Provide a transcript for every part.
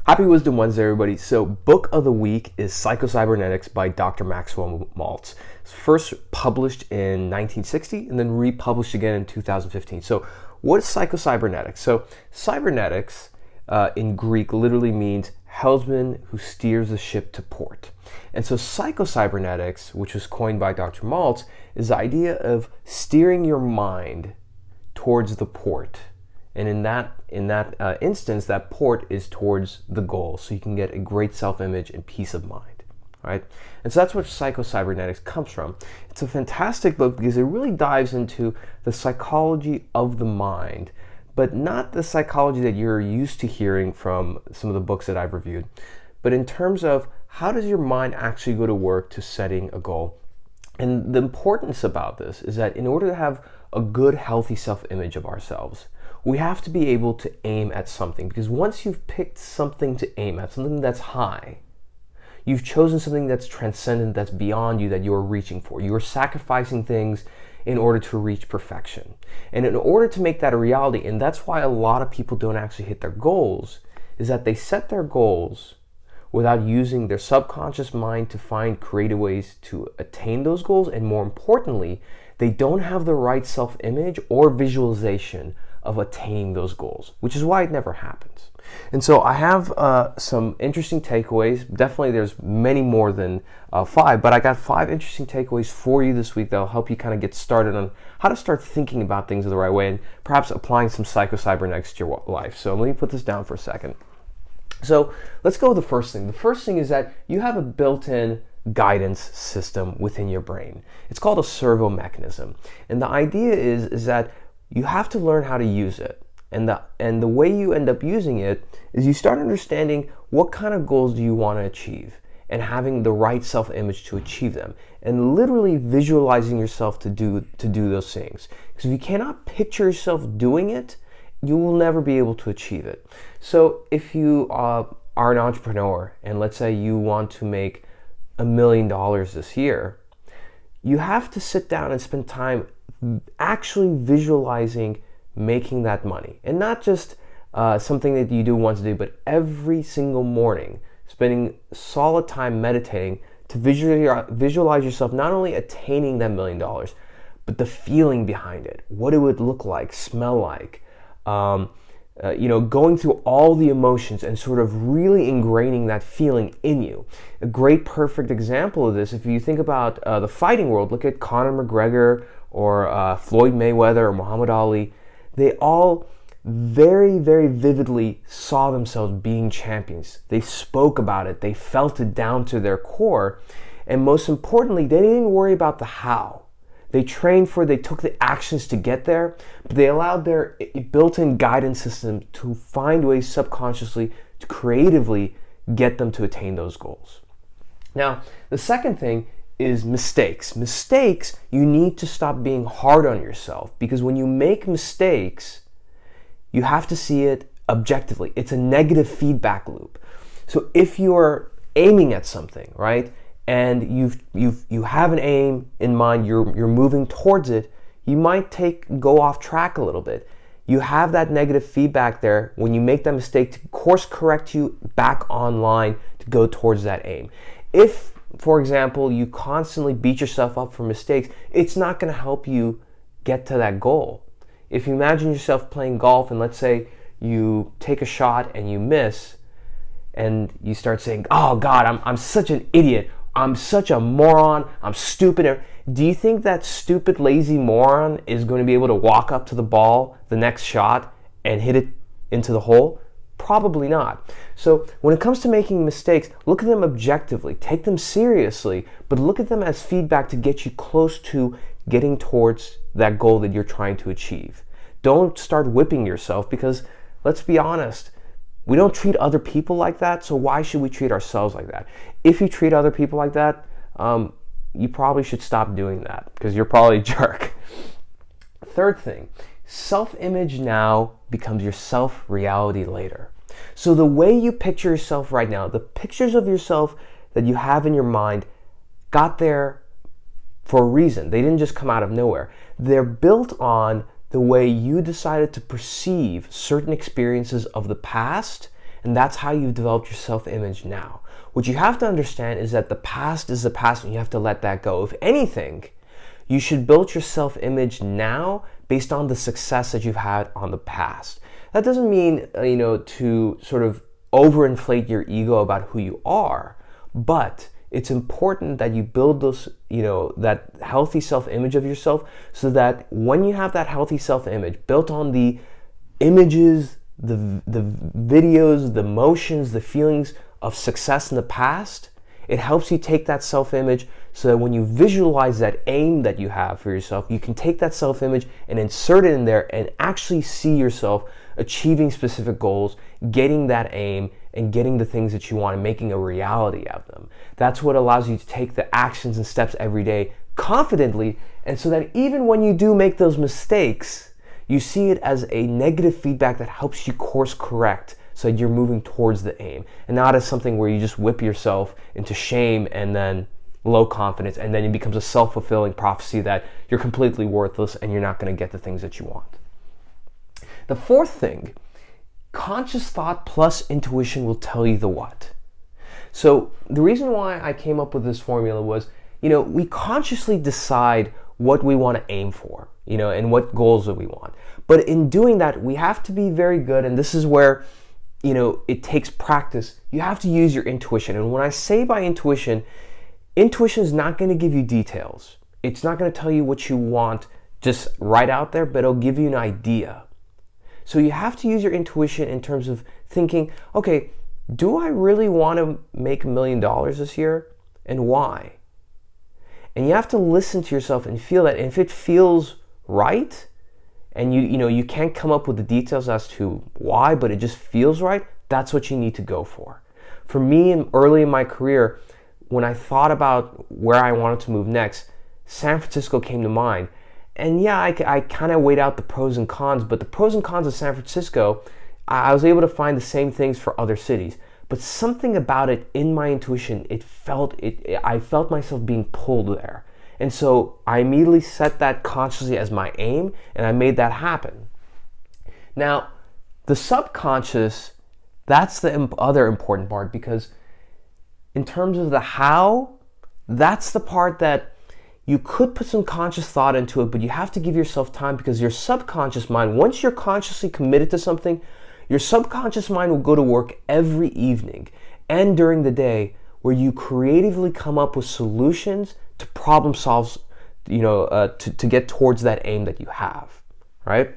Happy Wisdom Wednesday, everybody. So, book of the week is Psychocybernetics by Dr. Maxwell Maltz. It's first published in 1960 and then republished again in 2015. So, what is Psychocybernetics? So, cybernetics in Greek literally means helmsman who steers the ship to port. And so, Psychocybernetics, which was coined by Dr. Maltz, is the idea of steering your mind towards the port. And in that instance, that port is towards the goal, so you can get a great self-image and peace of mind, right? And so that's where Psychocybernetics comes from. It's a fantastic book because it really dives into the psychology of the mind, but not the psychology that you're used to hearing from some of the books that I've reviewed, but in terms of how does your mind actually go to work to setting a goal. And the importance about this is that in order to have a good, healthy self-image of ourselves, we have to be able to aim at something, because once you've picked something to aim at, something that's high, you've chosen something that's transcendent, that's beyond you, that you're reaching for. You're sacrificing things in order to reach perfection. And in order to make that a reality, and that's why a lot of people don't actually hit their goals, is that they set their goals without using their subconscious mind to find creative ways to attain those goals, and more importantly, they don't have the right self-image or visualization of attaining those goals, which is why it never happens. And so I have some interesting takeaways. Definitely there's many more than 5, but I got 5 interesting takeaways for you this week that'll help you kind of get started on how to start thinking about things the right way and perhaps applying some psychocybernetics to your life. So let me put this down for a second. So let's go with the first thing. The first thing is that you have a built-in guidance system within your brain. It's called a servo mechanism. And the idea is that you have to learn how to use it. And the way you end up using it is you start understanding what kind of goals do you want to achieve and having the right self-image to achieve them, and literally visualizing yourself to do those things. Because if you cannot picture yourself doing it, you will never be able to achieve it. So if you are an entrepreneur and let's say you want to make $1 million this year, you have to sit down and spend time actually visualizing making that money, and not just something that you do once a day, but every single morning, spending solid time meditating to visualize yourself not only attaining that $1 million, but the feeling behind it, what it would look like, smell like, going through all the emotions and sort of really ingraining that feeling in you. A great perfect example of this, if you think about the fighting world, look at Conor McGregor or Floyd Mayweather or Muhammad Ali. They all very, very vividly saw themselves being champions. They spoke about it. They felt it down to their core. And most importantly, they didn't worry about the how. They trained for it, they took the actions to get there, but they allowed their built-in guidance system to find ways subconsciously to creatively get them to attain those goals. Now, the second thing is mistakes. Mistakes, you need to stop being hard on yourself, because when you make mistakes, you have to see it objectively. It's a negative feedback loop. So if you're aiming at something, right, and you have an aim in mind, you're moving towards it, you might go off track a little bit. You have that negative feedback there when you make that mistake to course correct you back online to go towards that aim. If, for example, you constantly beat yourself up for mistakes, it's not going to help you get to that goal. If you imagine yourself playing golf and let's say you take a shot and you miss, and you start saying, "Oh God, I'm such an idiot. I'm such a moron. I'm stupid." Do you think that stupid, lazy moron is going to be able to walk up to the ball the next shot and hit it into the hole? Probably not. So when it comes to making mistakes, look at them objectively. Take them seriously, but look at them as feedback to get you close to getting towards that goal that you're trying to achieve. Don't start whipping yourself, because let's be honest, we don't treat other people like that, so why should we treat ourselves like that? If you treat other people like that, you probably should stop doing that, because you're probably a jerk. Third thing, self-image now becomes your self-reality later. So the way you picture yourself right now, the pictures of yourself that you have in your mind got there for a reason. They didn't just come out of nowhere. They're built on the way you decided to perceive certain experiences of the past And that's how you've developed your self-image now. What you have to understand is that the past is the past and you have to let that go. If anything, you should build your self-image now based on the success that you've had on the past. That doesn't mean, to sort of overinflate your ego about who you are, but it's important that you build those, that healthy self-image of yourself so that when you have that healthy self-image built on the images, the videos, the emotions, the feelings of success in the past, it helps you take that self-image so that when you visualize that aim that you have for yourself, you can take that self-image and insert it in there and actually see yourself achieving specific goals, getting that aim, and getting the things that you want and making a reality of them. That's what allows you to take the actions and steps every day confidently, and so that even when you do make those mistakes, you see it as a negative feedback that helps you course correct so that you're moving towards the aim, and not as something where you just whip yourself into shame and then low confidence, and then it becomes a self-fulfilling prophecy that you're completely worthless and you're not going to get the things that you want. The fourth thing, conscious thought plus intuition will tell you the what. So the reason why I came up with this formula was, we consciously decide what we want to aim for, and what goals that we want. But in doing that, we have to be very good, and this is where, it takes practice. You have to use your intuition. And when I say by intuition is not going to give you details. It's not going to tell you what you want just right out there, but it'll give you an idea. So you have to use your intuition in terms of thinking, okay, do I really want to make $1 million this year? And why? And you have to listen to yourself and feel that. And if it feels right, and you can't come up with the details as to why, but it just feels right, that's what you need to go for. For me, early in my career, when I thought about where I wanted to move next, San Francisco came to mind. And yeah, I kind of weighed out the pros and cons, but the pros and cons of San Francisco, I was able to find the same things for other cities. But something about it in my intuition, I felt myself being pulled there. And so I immediately set that consciously as my aim, and I made that happen. Now, the subconscious, that's the other important part, because in terms of the how, that's the part that you could put some conscious thought into it, but you have to give yourself time, because your subconscious mind, once you're consciously committed to something, your subconscious mind will go to work every evening and during the day where you creatively come up with solutions to problem solve, to get towards that aim that you have, right?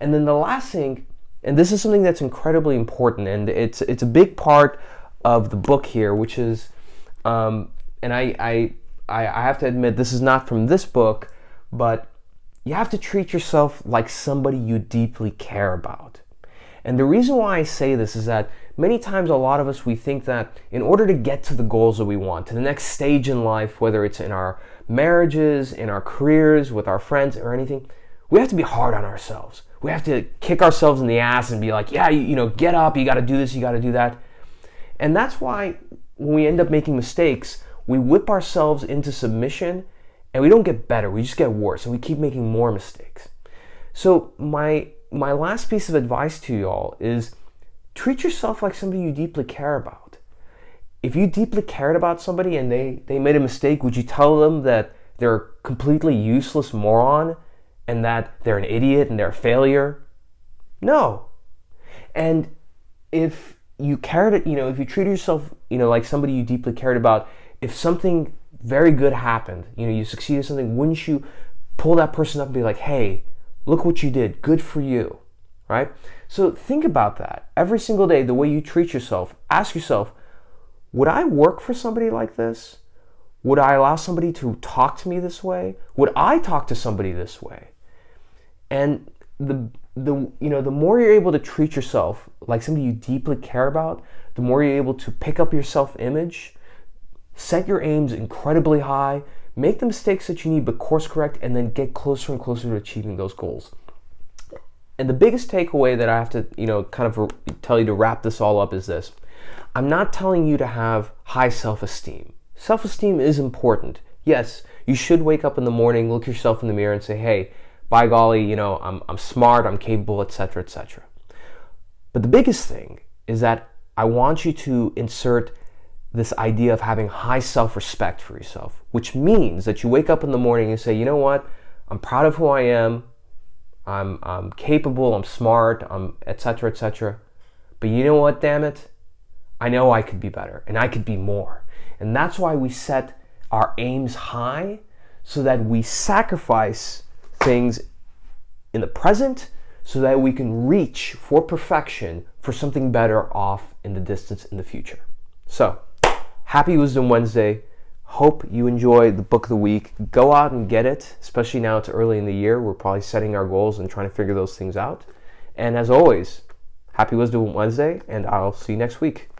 And then the last thing, and this is something that's incredibly important, and it's a big part of the book here, which is, and I have to admit, this is not from this book, but you have to treat yourself like somebody you deeply care about. And the reason why I say this is that many times a lot of us, we think that in order to get to the goals that we want, to the next stage in life, whether it's in our marriages, in our careers, with our friends or anything, we have to be hard on ourselves. We have to kick ourselves in the ass and be like, yeah, get up, you got to do this, you got to do that. And that's why when we end up making mistakes, we whip ourselves into submission and we don't get better, we just get worse, and we keep making more mistakes. So my last piece of advice to y'all is treat yourself like somebody you deeply care about. If you deeply cared about somebody and they made a mistake, would you tell them that they're a completely useless moron and that they're an idiot and they're a failure? No. And if you cared, if you treated yourself, like somebody you deeply cared about, if something very good happened, you succeeded at something, wouldn't you pull that person up and be like, hey, look what you did, good for you, right? So think about that. Every single day, the way you treat yourself, ask yourself, would I work for somebody like this? Would I allow somebody to talk to me this way? Would I talk to somebody this way? And the more you're able to treat yourself like somebody you deeply care about, the more you're able to pick up your self-image, set your aims incredibly high, make the mistakes that you need, but course correct, and then get closer and closer to achieving those goals. And the biggest takeaway that I have to, tell you to wrap this all up is this. I'm not telling you to have high self-esteem. Self-esteem is important. Yes, you should wake up in the morning, look yourself in the mirror and say, hey, by golly, I'm smart, I'm capable, etc., etc. But the biggest thing is that I want you to insert this idea of having high self-respect for yourself, which means that you wake up in the morning and say, you know what, I'm proud of who I am, I'm capable, I'm smart, I'm etc., etc. But you know what, damn it, I know I could be better and I could be more. And that's why we set our aims high, so that we sacrifice things in the present so that we can reach for perfection for something better off in the distance in the future. So, happy Wisdom Wednesday. Hope you enjoy the book of the week. Go out and get it, especially now it's early in the year. We're probably setting our goals and trying to figure those things out. And as always, happy Wisdom Wednesday, and I'll see you next week.